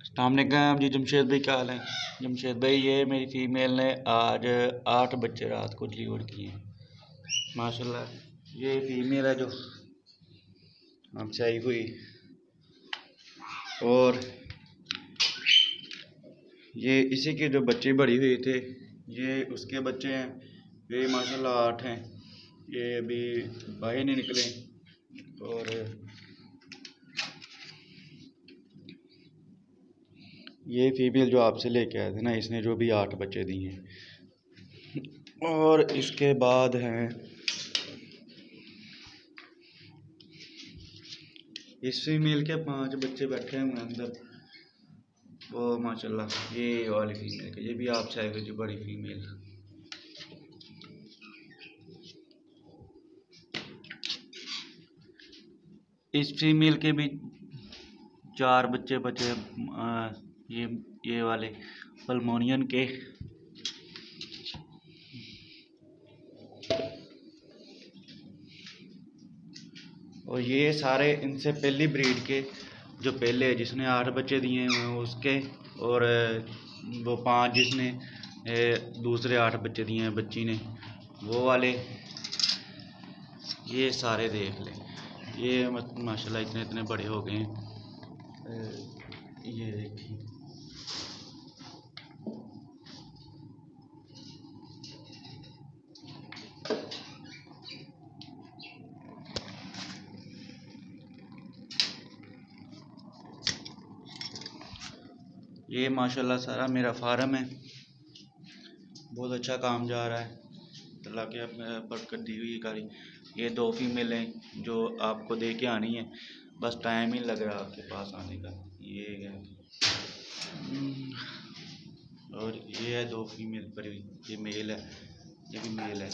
अस्सलामुअलैकुम जी। जमशेद भाई क्या हाल है? जमशेद भाई, ये मेरी फ़ीमेल ने आज 8 बच्चे रात को डिलीवर किए माशाल्लाह। ये फ़ीमेल है जो हमसे आई हुई, और ये इसी के जो बच्चे बड़ी हुई थे ये उसके बच्चे हैं। ये माशाल्लाह 8 हैं। ये अभी बाहर नहीं निकले। और ये फीमेल जो आपसे लेके आए थे ना, इसने जो भी 8 बच्चे दिए हैं। और इसके बाद हैं इस फीमेल के 5 बच्चे बैठे हुए हैं अंदर। वो माशाल्लाह ये वाली फीमेल के, ये भी आपसे आई हुई जो बड़ी फीमेल। इस फीमेल के भी 4 बच्चे बचे। ये वाले पल्मोनियन के। और ये सारे इनसे पहली ब्रीड के, जो पहले जिसने 8 बच्चे दिए हुए हैं उसके, और वो 5 जिसने दूसरे 8 बच्चे दिए हैं बच्ची ने, वो वाले। ये सारे देख लें, ये माशाल्लाह इतने इतने बड़े हो गए हैं। ये देखिए, ये माशाल्लाह सारा मेरा फार्म है। बहुत अच्छा काम जा रहा है, अल्लाह के बरकत दी हुई कारी। ये 2 फीमेल हैं जो आपको दे के आनी है, बस टाइम ही लग रहा है आपके पास आने का। ये है, और ये है 2 फीमेल पर, ये मेल है, ये भी मेल है।